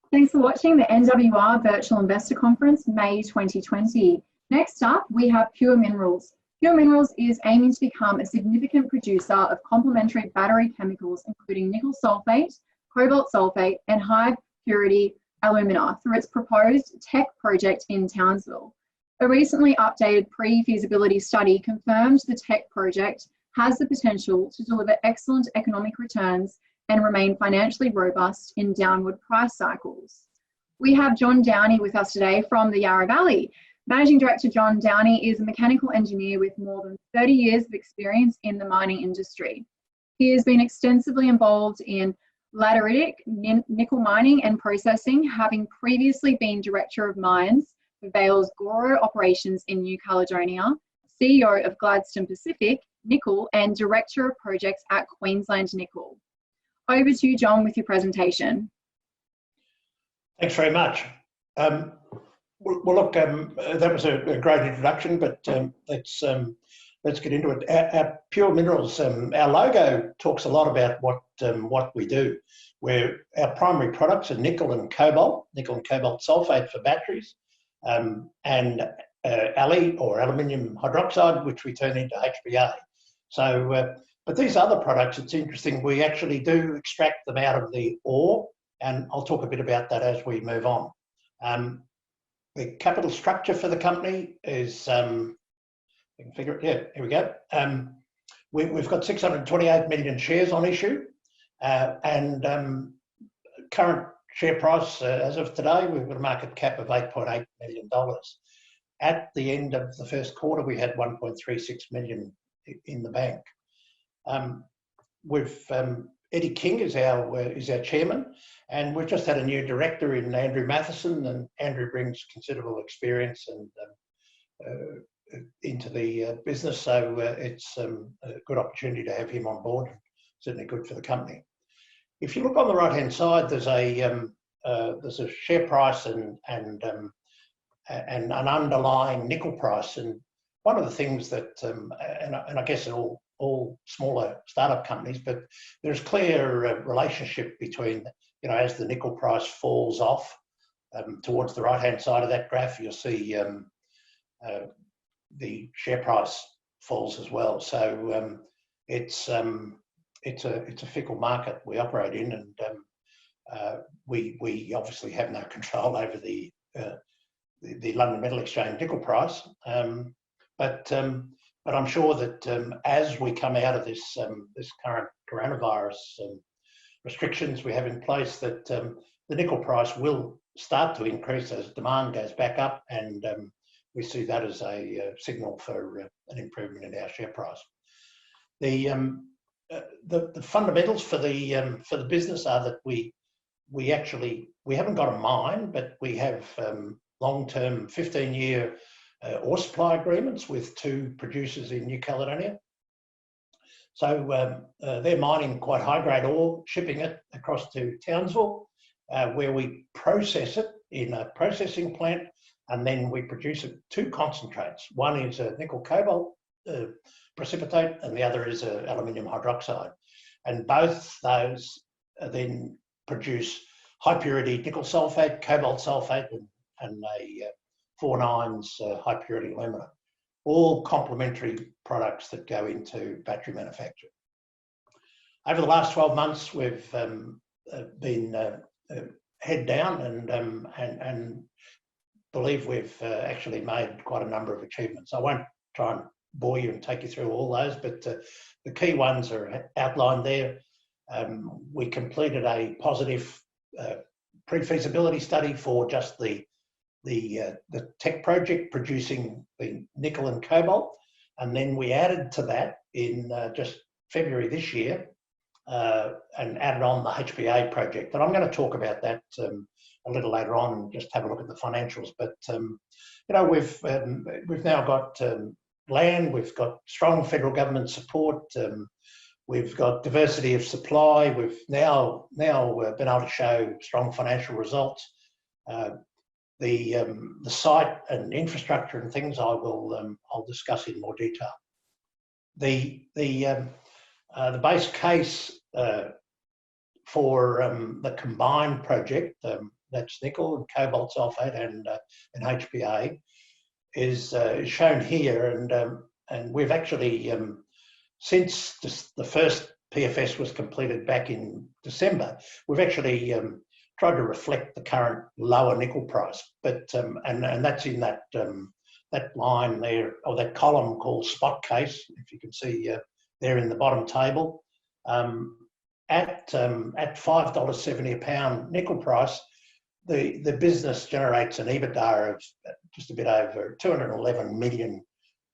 Thanks for watching the NWR Virtual Investor Conference, May 2020. Next up, we have Pure Minerals. Pure Minerals is aiming to become a significant producer of complementary battery chemicals, including nickel sulphate, cobalt sulphate, and high purity alumina through its proposed tech project in Townsville. A recently updated pre-feasibility study confirmed the tech project has the potential to deliver excellent economic returns and remain financially robust in downward price cycles. We have John Downie with us today from the Yarra Valley. Managing Director John Downie is a mechanical engineer with more than 30 years of experience in the mining industry. He has been extensively involved in lateritic nickel mining and processing, having previously been Director of Mines for Vale's Goro operations in New Caledonia, CEO of Gladstone Pacific Nickel, and Director of Projects at Queensland Nickel. Over to you, John, with your presentation. Thanks very much. Well, look, that was a great introduction, but let's get into it. Our Pure Minerals, our logo talks a lot about what we do. Where our primary products are nickel and cobalt sulphate for batteries, and Ali or aluminium hydroxide, which we turn into HPA. So. But these other products, it's interesting, we actually do extract them out of the ore, and I'll talk a bit about that as we move on. The capital structure for the company is, you can figure it, yeah, here we go. We've got 628 million shares on issue, and current share price, as of today, we've got a market cap of $8.8 million. At the end of the first quarter, we had 1.36 million in the bank. Eddie King is our chairman, and we've just had a new director in Andrew Matheson, and Andrew brings considerable experience and into the business, so it's a good opportunity to have him on board. Certainly good for the company. If you look on the right hand side, there's a share price and an underlying nickel price, and one of the things that and I guess all smaller startup companies, but there's clear relationship between, as the nickel price falls off towards the right hand side of that graph, you'll see the share price falls as well. So it's a fickle market we operate in, and we obviously have no control over the London Metal Exchange nickel price, but I'm sure that as we come out of this current coronavirus restrictions we have in place, that the nickel price will start to increase as demand goes back up, and we see that as a signal for an improvement in our share price. The fundamentals for the business are that we haven't got a mine, but we have long-term 15-year ore supply agreements with 2 producers in New Caledonia. So they're mining quite high-grade ore, shipping it across to Townsville, where we process it in a processing plant, and then we produce 2 concentrates. One is a nickel cobalt precipitate, and the other is aluminium hydroxide. And both those then produce high purity nickel sulphate, cobalt sulphate, and a 4/9 high purity alumina, all complementary products that go into battery manufacture. Over the last 12 months, we've been head down and believe we've actually made quite a number of achievements. I won't try and bore you and take you through all those, but the key ones are outlined there. We completed a positive pre-feasibility study for just the tech project producing the nickel and cobalt, and then we added to that in just February this year and added on the HPA project. And I'm going to talk about that a little later on and just have a look at the financials. But we've now got land, we've got strong federal government support, we've got diversity of supply, we've now been able to show strong financial results. The site and infrastructure and things I'll discuss in more detail. The base case for the combined project that's nickel and cobalt sulphate and HPA, is shown here, and we've actually since the first PFS was completed back in December, we've actually tried to reflect the current lower nickel price, but and that's in that that line there, or that column called spot case, if you can see there in the bottom table. At $5.70 a pound nickel price, the business generates an EBITDA of just a bit over $211 million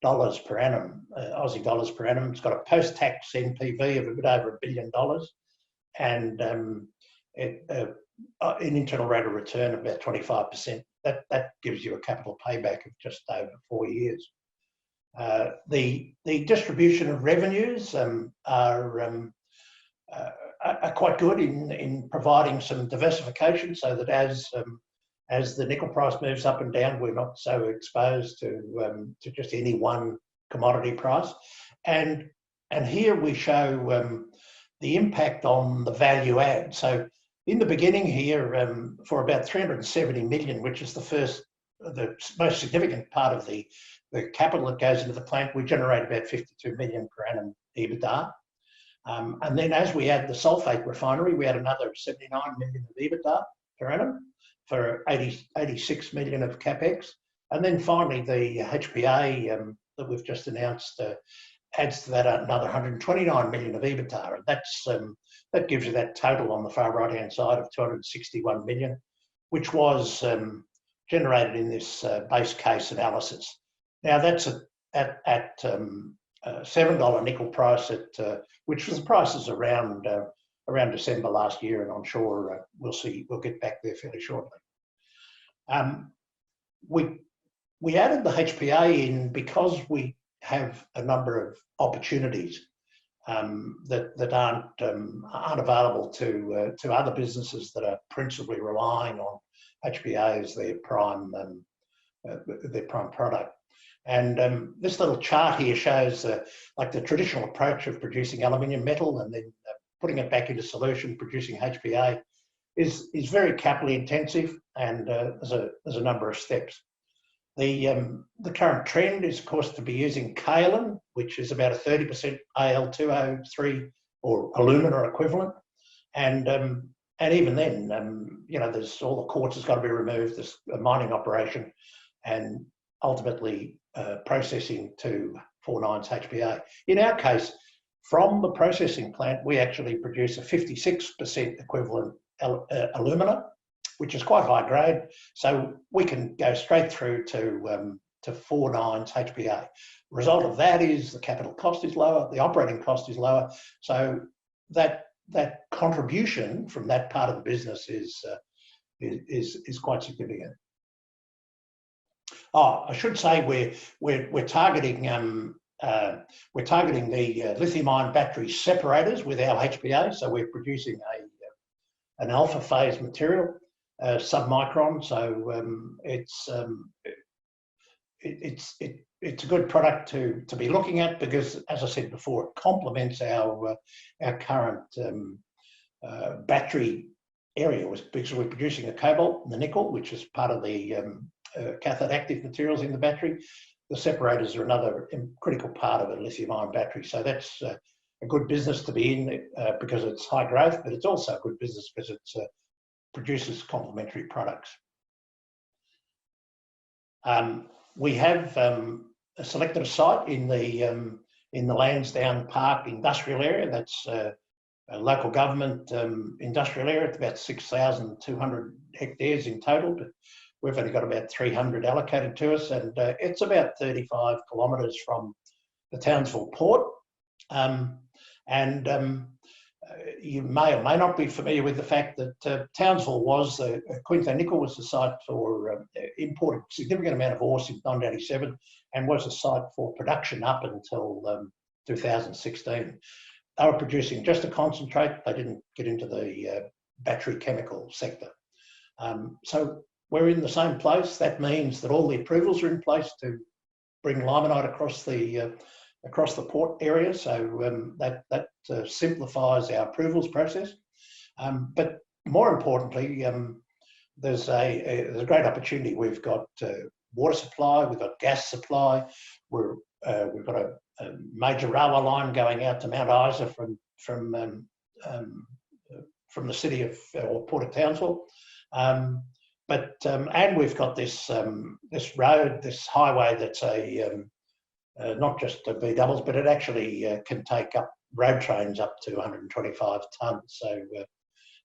per annum, Aussie dollars per annum. It's got a post-tax NPV of a bit over $1 billion, and an internal rate of return of about 25%. That gives you a capital payback of just over 4 years. The distribution of revenues are quite good in providing some diversification, so that as the nickel price moves up and down, we're not so exposed to just any one commodity price. And here we show the impact on the value add. So in the beginning here, for about 370 million, which is the most significant part of the capital that goes into the plant, we generate about 52 million per annum EBITDA. And then as we add the sulphate refinery, we add another 79 million of EBITDA per annum for 86 million of capex. And then finally the HPA that we've just announced adds to that another 129 million of EBITDA. And that gives you that total on the far right hand side of 261 million, which was generated in this base case analysis. Now that's at $7 nickel price, which was the prices around December last year, and I'm sure we'll get back there fairly shortly. We added the HPA in because we have a number of opportunities that aren't available to other businesses that are principally relying on HPA as their prime product. And this little chart here shows like the traditional approach of producing aluminium metal and then putting it back into solution, producing HPA, is very capital intensive, and there's a number of steps. The current trend is, of course, to be using kaolin, which is about a 30% Al2O3 or alumina equivalent, and even then, you know, there's all the quartz has got to be removed. There's a mining operation, and ultimately processing to 49's HPA. In our case, from the processing plant, we actually produce a 56% equivalent alumina, which is quite high grade. So we can go straight through to 49's HPA. Result of that is the capital cost is lower, the operating cost is lower. So that contribution from that part of the business is quite significant. Oh, I should say we're targeting the lithium-ion battery separators with our HPA. So we're producing an alpha phase material, submicron. So it's a good product to be looking at, because, as I said before, it complements our current battery area, because we're producing the cobalt and the nickel, which is part of the cathode active materials in the battery. The separators are another critical part of a lithium-ion battery. So that's a good business to be in because it's high growth, but it's also a good business because it produces complementary products. We have selected a site in the Lansdowne Park industrial area. That's a local government industrial area. It's about 6,200 hectares in total, but we've only got about 300 allocated to us, and it's about 35 kilometres from the Townsville port. You may or may not be familiar with the fact that Townsville was, Queensland Nickel was the site for imported a significant amount of ore since 1987, and was a site for production up until 2016. They were producing just a concentrate. They didn't get into the battery chemical sector. So we're in the same place. That means that all the approvals are in place to bring limonite across the port area. So that simplifies our approvals process. But more importantly, there's a great opportunity. We've got water supply, we've got gas supply, we've got a major railway line going out to Mount Isa from the city of or Port of Townsville, and we've got this this road, this highway that's not just a B doubles, but it actually can take up road trains up to 125 tonnes. So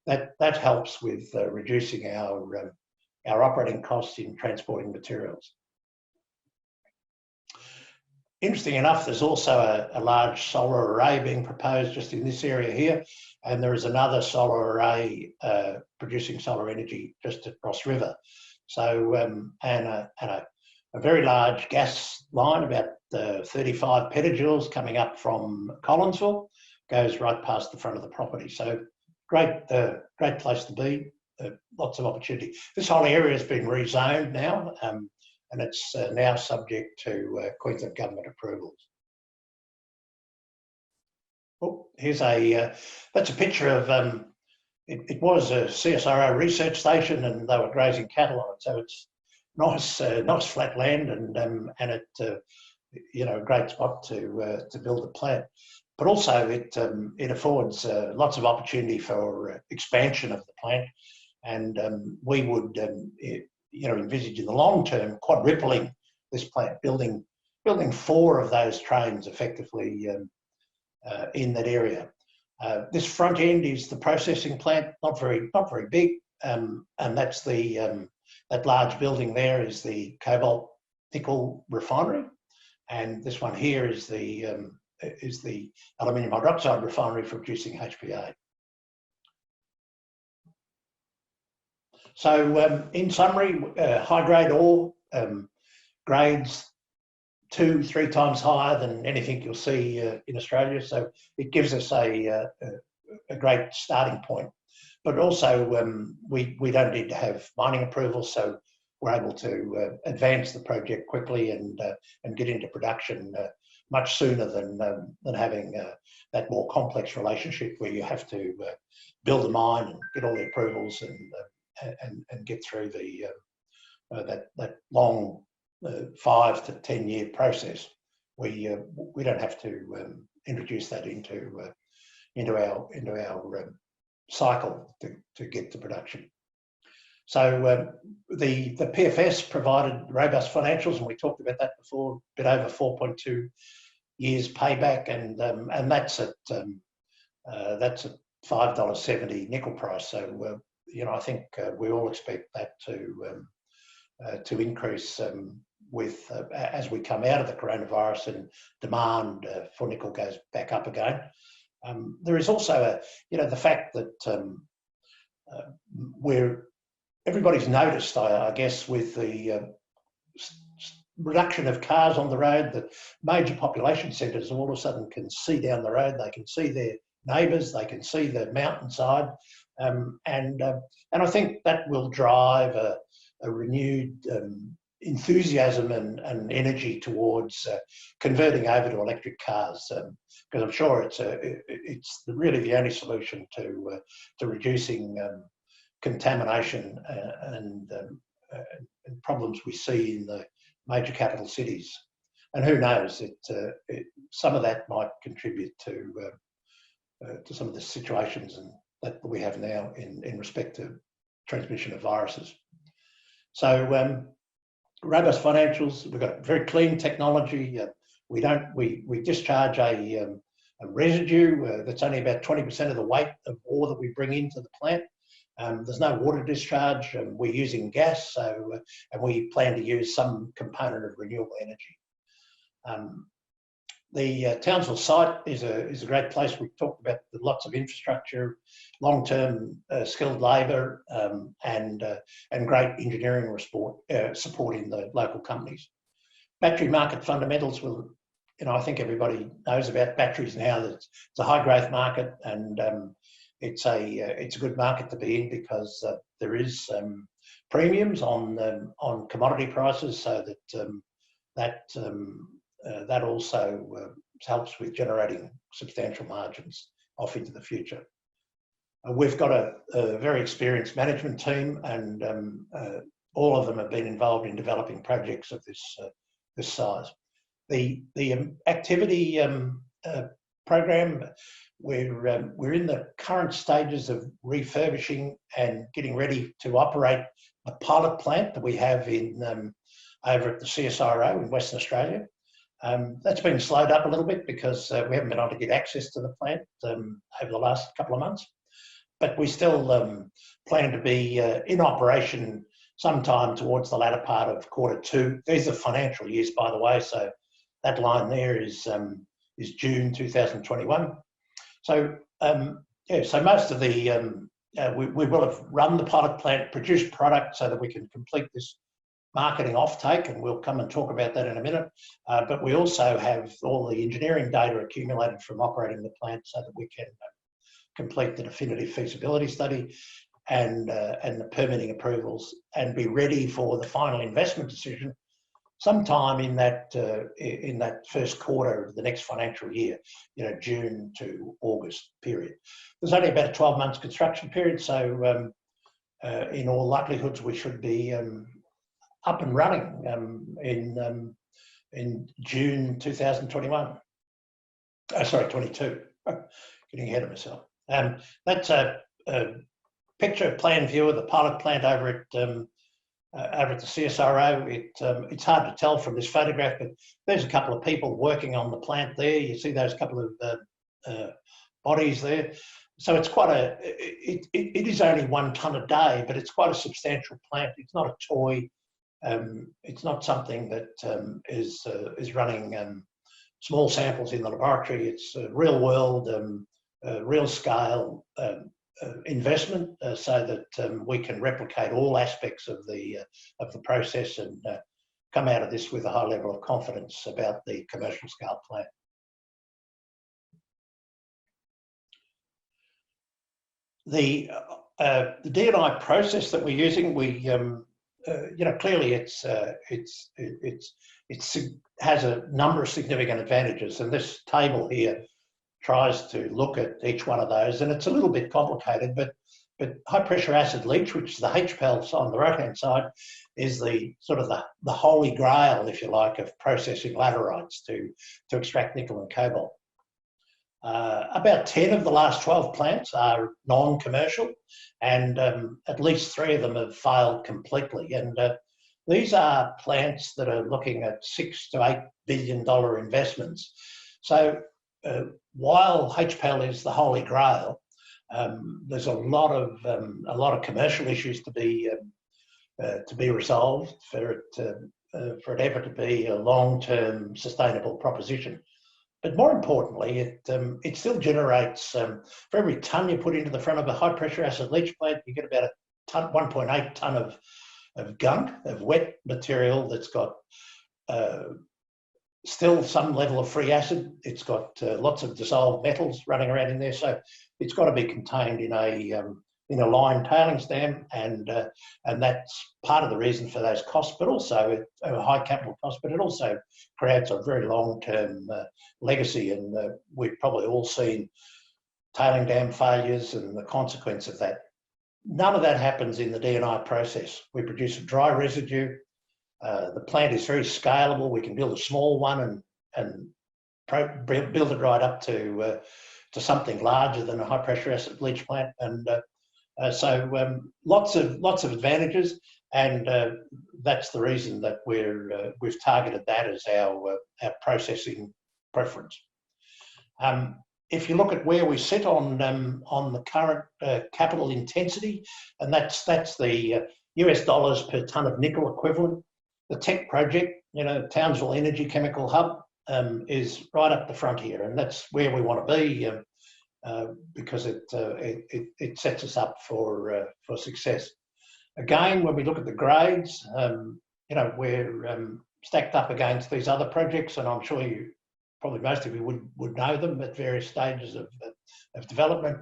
that helps with reducing our operating costs in transporting materials. Interesting enough, there's also a large solar array being proposed just in this area here, and there is another solar array producing solar energy just across river. So and a very large gas line, about 35 petajoules, coming up from Collinsville, goes right past the front of the property. So great place to be. Lots of opportunity. This whole area has been rezoned now, and it's now subject to Queensland government approvals. Oh, here's that's a picture of, it was a CSIRO research station, and they were grazing cattle on it. So it's nice flat land, and it you know, a great spot to build a plant. But also it affords lots of opportunity for expansion of the plant, and we would you know, envisage in the long term quadrupling this plant, building 4 of those trains effectively in that area. This front end is the processing plant, not very big, and that's that large building there is the cobalt nickel refinery, and this one here is the aluminium hydroxide refinery for producing HPA. So in summary, high-grade ore, grades 2-3 times higher than anything you'll see in Australia. So it gives us a great starting point. But also we don't need to have mining approval, so we're able to advance the project quickly and get into production much sooner than having that more complex relationship where you have to build a mine and get all the approvals and get through that long 5 to 10 year process. We don't have to introduce that into our cycle to get to production. So the PFS provided robust financials, and we talked about that before. A bit over 4.2 years payback, and that's at $5.70 nickel price. So you know, I think we all expect that to increase with as we come out of the coronavirus and demand for nickel goes back up again. There is also the fact that everybody's noticed, I guess, with the reduction of cars on the road, that major population centres all of a sudden can see down the road. They can see their neighbours, they can see the mountainside, and I think that will drive a renewed enthusiasm and energy towards converting over to electric cars, because I'm sure it's really the only solution to reducing contamination and problems we see in the major capital cities. And who knows, some of that might contribute to some of the situations that we have now in respect to transmission of viruses. So robust financials. We've got very clean technology. We discharge a residue that's only about 20% of the weight of ore that we bring into the plant. There's no water discharge, and we're using gas, and we plan to use some component of renewable energy. The Townsville site is a great place. We've talked about lots of infrastructure, long-term skilled labour, and great engineering supporting the local companies. Battery market fundamentals will, I think everybody knows about batteries now. It's a high growth market, and it's a good market to be in because there is premiums on commodity prices, so that also helps with generating substantial margins off into the future. We've got a very experienced management team, and all of them have been involved in developing projects of this size. The activity program, we're in the current stages of refurbishing and getting ready to operate a pilot plant that we have in over at the CSIRO in Western Australia. That's been slowed up a little bit because we haven't been able to get access to the plant over the last couple of months. But we still plan to be in operation sometime towards the latter part of Q2. These are financial years, by the way, so that line there is June 2021. So yeah, so most of the we will have run the pilot plant, produced product so that we can complete this marketing offtake, and we'll come and talk about that in a minute. But we also have all the engineering data accumulated from operating the plant so that we can complete the definitive feasibility study and the permitting approvals and be ready for the final investment decision sometime in that first quarter of the next financial year, June to August period. There's only about a 12 months construction period, so in all likelihoods we should be up and running in June 2021. Sorry, 22. Getting ahead of myself. That's a picture plan view of the pilot plant over at the CSIRO. It's hard to tell from this photograph, but there's a couple of people working on the plant there. You see those couple of bodies there. So it's quite it is only 1 tonne a day, but it's quite a substantial plant. It's not a toy. It's not something that is running small samples in the laboratory. It's a real world, real scale investment, so that we can replicate all aspects of the process and come out of this with a high level of confidence about the commercial scale plant. The DNI process that we're using, clearly it has a number of significant advantages, and this table here tries to look at each one of those, and it's a little bit complicated, but high pressure acid leach, which is the HPAL on the right hand side, is the sort of the holy grail, if you like, of processing laterites to extract nickel and cobalt. About 10 of the last 12 plants are non-commercial, and at least 3 of them have failed completely. And these are plants that are looking at $6 to $8 billion investments. So while HPAL is the holy grail, there's a lot of commercial issues to be resolved for it ever to be a long-term sustainable proposition. But more importantly, it still generates, for every tonne you put into the front of a high pressure acid leach plant, you get about a tonne, 1.8 tonne of gunk, of wet material that's got still some level of free acid. It's got lots of dissolved metals running around in there, so it's got to be contained in a lined tailings dam, and that's part of the reason for those costs, but also a high capital cost. But it also creates a very long-term legacy, and we've probably all seen tailing dam failures and the consequence of that. None of that happens in the DNI process. We produce a dry residue. The plant is very scalable. We can build a small one and build it right up to something larger than a high pressure acid leach plant, and so lots of advantages, and that's the reason that we've targeted that as our processing preference. If you look at where we sit on the current capital intensity, and that's the US dollars per tonne of nickel equivalent. The tech project, Townsville Energy Chemical Hub, is right up the front here, and that's where we want to be because it sets us up for success. Again, when we look at the grades, we're stacked up against these other projects, and I'm sure probably most of you would know them at various stages of development.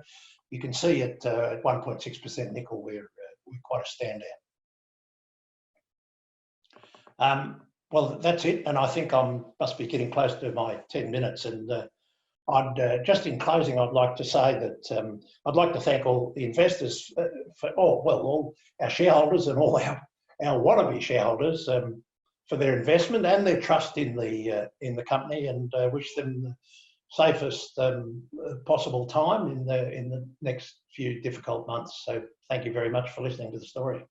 You can see at 1.6% nickel, we're quite a standout. Well, that's it, and I think I must be getting close to my 10 minutes, and just in closing, I'd like to say that I'd like to thank all the investors all our shareholders and all our wannabe shareholders for their investment and their trust in the company, and wish them the safest possible time in the next few difficult months. So thank you very much for listening to the story.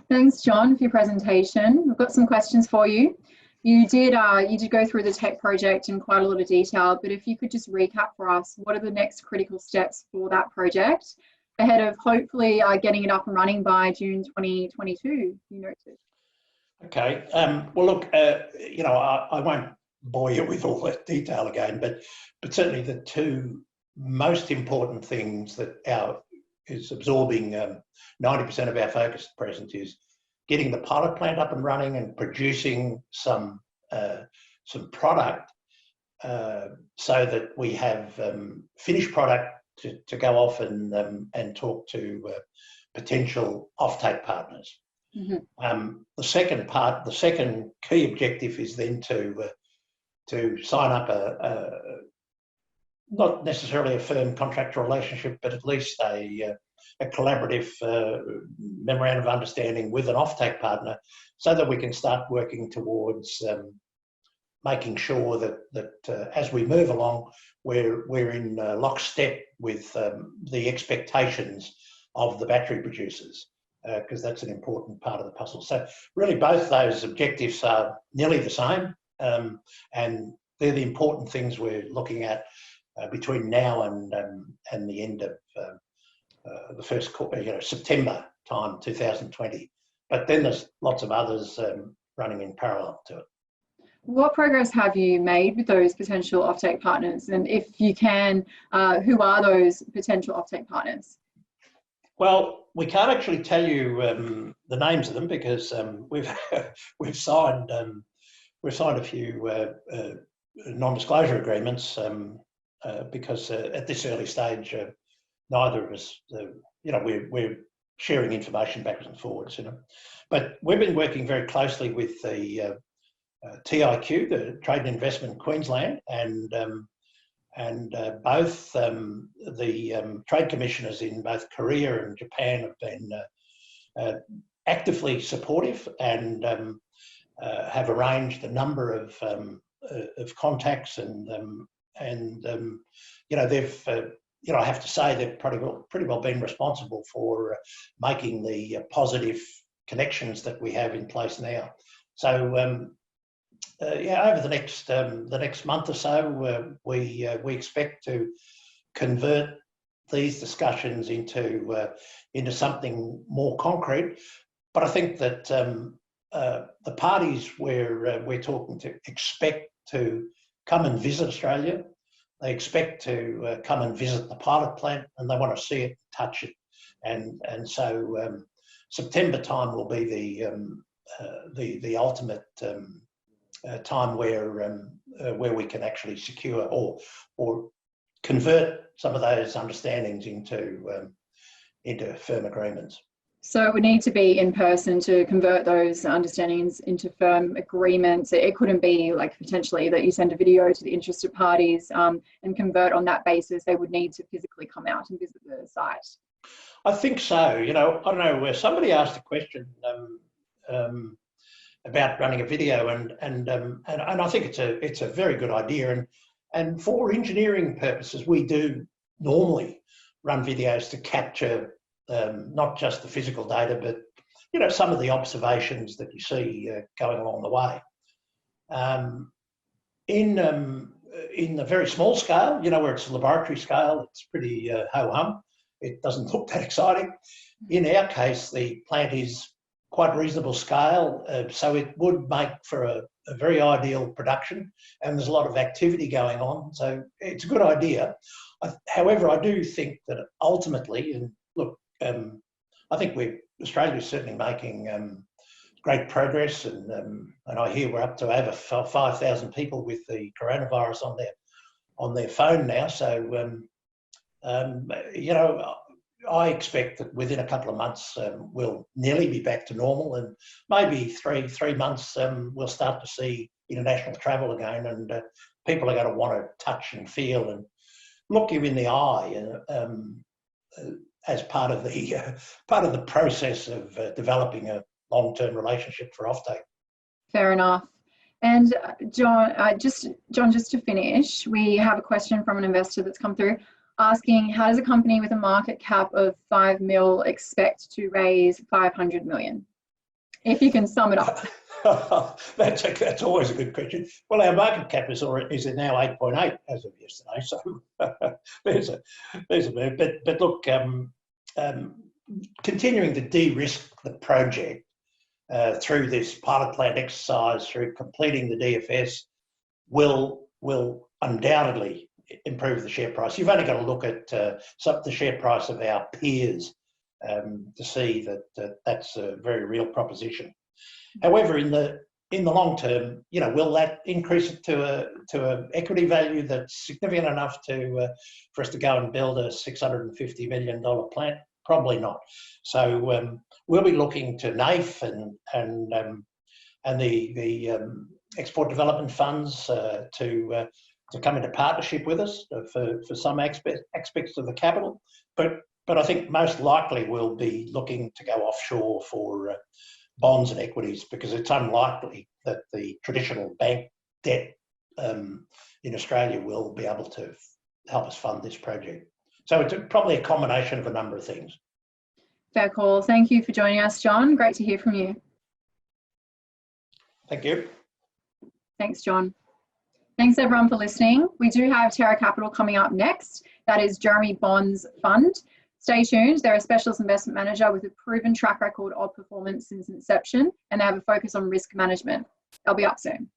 Thanks, John, for your presentation. We've got some questions for you. You did go through the tech project in quite a lot of detail, but if you could just recap for us, what are the next critical steps for that project ahead of hopefully getting it up and running by June 2022, you noted? Okay. Well, look, I won't bore you with all that detail again, but certainly the two most important things that is absorbing 90% of our focus at present is getting the pilot plant up and running and producing some product so that we have finished product to go off and talk to potential offtake partners. Mm-hmm. The second key objective is then to sign up not necessarily a firm contractual relationship, but at least a collaborative memorandum of understanding with an offtake partner, so that we can start working towards making sure that as we move along, we're in lockstep with the expectations of the battery producers, because that's an important part of the puzzle. So really both those objectives are nearly the same, and they're the important things we're looking at between now and the end of the first quarter, September time 2020. But then there's lots of others running in parallel to it. What progress have you made with those potential offtake partners? And if you can, who are those potential offtake partners? Well, we can't actually tell you the names of them, because we've signed a few non-disclosure agreements, because at this early stage, neither of us, we're sharing information backwards and forwards, But we've been working very closely with the TIQ, the Trade and Investment Queensland, and both the trade commissioners in both Korea and Japan have been actively supportive, and have arranged a number of contacts, and they've I have to say they've pretty well been responsible for making the positive connections that we have in place now. So over the next month or so, we expect to convert these discussions into something more concrete. But I think that the parties we're talking to expect to come and visit Australia. They expect to come and visit the pilot plant, and they want to see it, touch it, and so September time will be the ultimate time where we can actually secure or convert some of those understandings into firm agreements. So it would need to be in person to convert those understandings into firm agreements. It couldn't be like potentially that you send a video to the interested parties and convert on that basis. They would need to physically come out and visit the site. I think so. I don't know, where somebody asked a question about running a video, and I think it's a very good idea. And for engineering purposes, we do normally run videos to capture not just the physical data, but some of the observations that you see going along the way. In the very small scale, where it's a laboratory scale, it's pretty ho-hum. It doesn't look that exciting. In our case, the plant is quite reasonable scale, so it would make for a very ideal production, and there's a lot of activity going on, so it's a good idea. However, I do think that ultimately, and look, I think Australia's certainly making great progress, and I hear we're up to over 5,000 people with the coronavirus on their phone now. So I expect that within a couple of months we'll nearly be back to normal, and maybe three months we'll start to see international travel again, and people are going to want to touch and feel and look you in the eye as part of the process of developing a long-term relationship for offtake. Fair enough. And John, just to finish, we have a question from an investor that's come through asking, how does a company with a market cap of 5 mil expect to raise 500 million? If you can sum it up. That's always a good question. Well, our market cap is now 8.8 as of yesterday, so there's a move. But look, continuing to de-risk the project through this pilot plant exercise, through completing the DFS, will undoubtedly improve the share price. You've only got to look at the share price of our peers to see that that's a very real proposition. However, in the long term, will that increase it to a equity value that's significant enough for us to go and build a $650 million plant? Probably not. So we'll be looking to NAIF and the export development funds to come into partnership with us for some aspects of the capital. But I think most likely we'll be looking to go offshore for bonds and equities, because it's unlikely that the traditional bank debt in Australia will be able to help us fund this project. So it's probably a combination of a number of things. Fair call. Thank you for joining us, John. Great to hear from you. Thank you. Thanks, John. Thanks everyone for listening. We do have Terra Capital coming up next. That is Jeremy Bond's fund. Stay tuned. They're a specialist investment manager with a proven track record of performance since inception, and they have a focus on risk management. They'll be up soon.